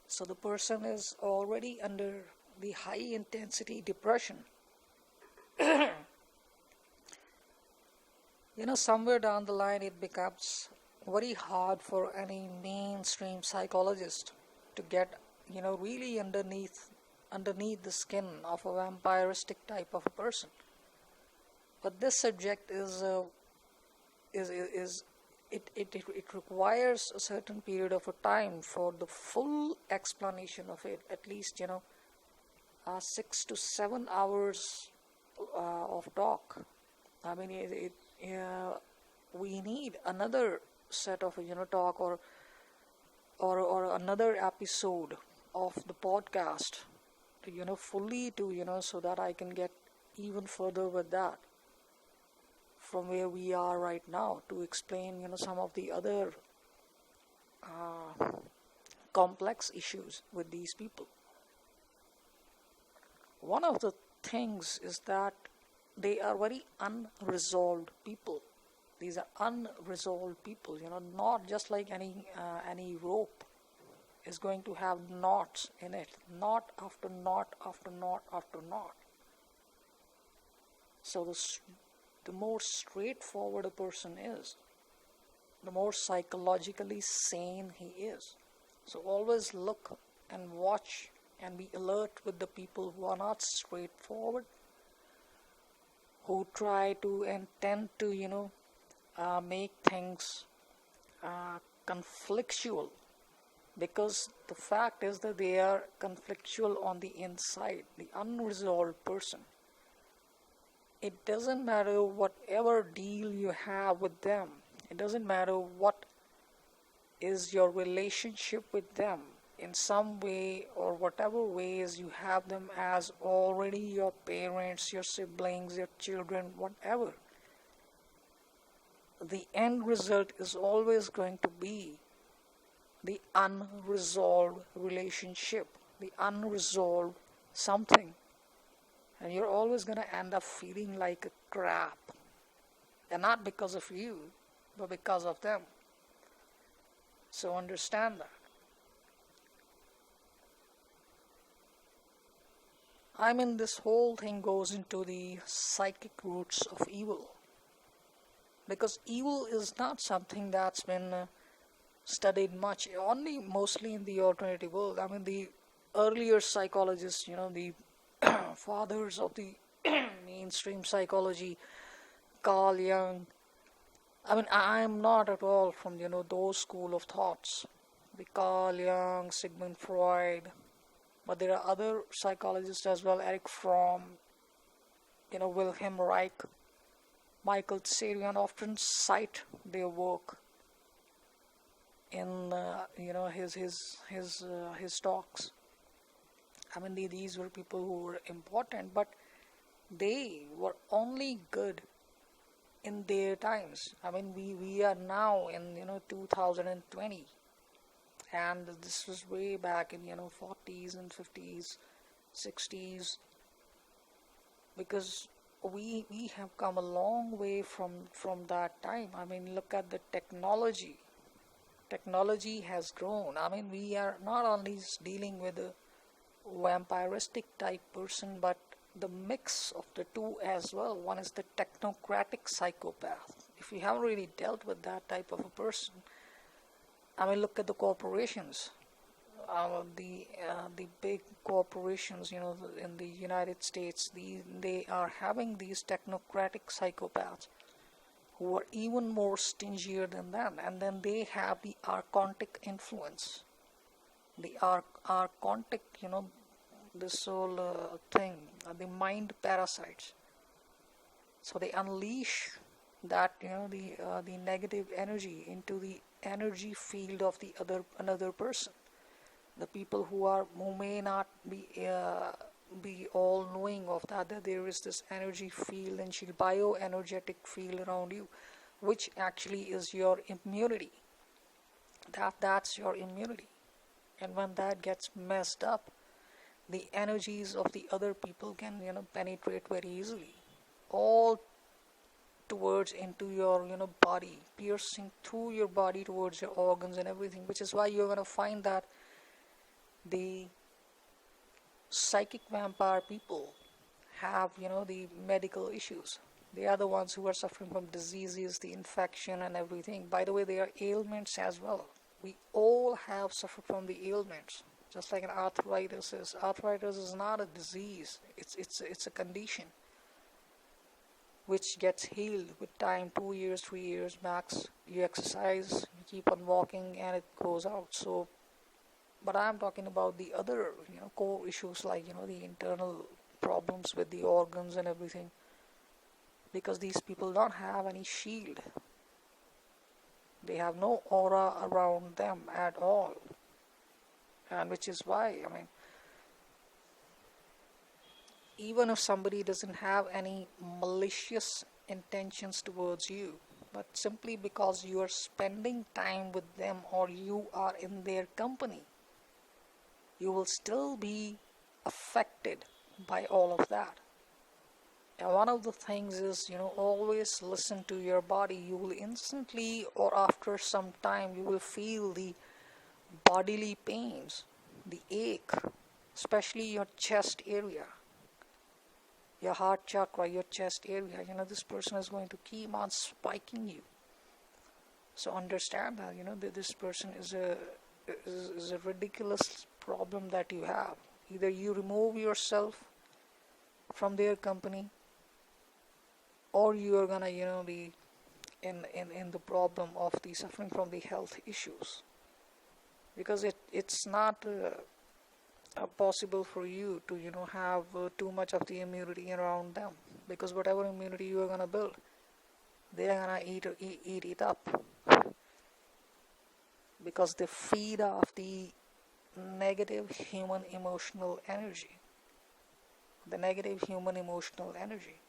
So the person is already under the high intensity depression. Somewhere down the line it becomes very hard for any mainstream psychologist to get, really underneath the skin of a vampiristic type of a person. But this subject is it requires a certain period of a time for the full explanation of it. At least 6 to 7 hours of talk. I mean, we need another set of talk, or another episode of the podcast to fully to so that I can get even further with that from where we are right now, to explain some of the other complex issues with these people. One of the things is that they are very unresolved people. These are unresolved people, not just like any rope is going to have knots in it, knot after knot after knot after knot. So the more straightforward a person is, the more psychologically sane he is. So always look and watch and be alert with the people who are not straightforward, who try to and tend to make things conflictual, because the fact is that they are conflictual on the inside. The unresolved person, it doesn't matter whatever deal you have with them, it doesn't matter what is your relationship with them, in some way or whatever ways you have them as already your parents, your siblings, your children, whatever, the end result is always going to be the unresolved relationship, the unresolved something. And you're always going to end up feeling like a crap. And not because of you, but because of them. So understand that. I mean, this whole thing goes into the psychic roots of evil. Because evil is not something that's been studied much, only mostly in the alternative world. I mean, the earlier psychologists, the fathers of the mainstream psychology, Carl Jung. I mean, I am not at all from those school of thoughts, the Carl Jung, Sigmund Freud, but there are other psychologists as well, Eric Fromm, Wilhelm Reich, Michael Tsarion, often cite their work in his talks. I mean, these were people who were important, but they were only good in their times. I mean, we are now in 2020, and this was way back in 40s and 50s, 60s, because we have come a long way from that time. I mean, look at the technology. Technology has grown. I mean, we are not only dealing with a vampiristic type person, but the mix of the two as well. One is the technocratic psychopath. If you haven't really dealt with that type of a person, I mean, look at the corporations. The big corporations, in the United States, they are having these technocratic psychopaths who are even more stingier than them, and then they have the archontic influence, the archontic, this whole thing, the mind parasites. So they unleash that, the negative energy into the energy field of the another person. The people who may not be all knowing of that there is this energy field and bioenergetic field around you, which actually is your immunity. That's your immunity. And when that gets messed up, the energies of the other people can penetrate very easily, all towards into your body, piercing through your body towards your organs and everything, which is why you're going to find that The psychic vampire people have, the medical issues. They are the ones who are suffering from diseases, the infection and everything. By the way, they are ailments as well. We all have suffered from the ailments. Just like an arthritis is. Arthritis is not a disease. It's a condition which gets healed with time, 2 years, 3 years max. You exercise, you keep on walking, and it goes out. So, but I'm talking about the other, core issues like, the internal problems with the organs and everything. Because these people don't have any shield. They have no aura around them at all. And which is why, even if somebody doesn't have any malicious intentions towards you, but simply because you are spending time with them or you are in their company, you will still be affected by all of that. And one of the things is, always listen to your body. You will instantly or after some time, you will feel the bodily pains, the ache, especially your chest area, your heart chakra, your chest area. This person is going to keep on spiking you. So understand that, that this person is a ridiculous problem that you have. Either you remove yourself from their company, or you are gonna, be in the problem of the suffering from the health issues. Because it's not possible for you to, have too much of the immunity around them. Because whatever immunity you are gonna build, they are gonna eat it up. Because they feed off the negative human emotional energy. The negative human emotional energy.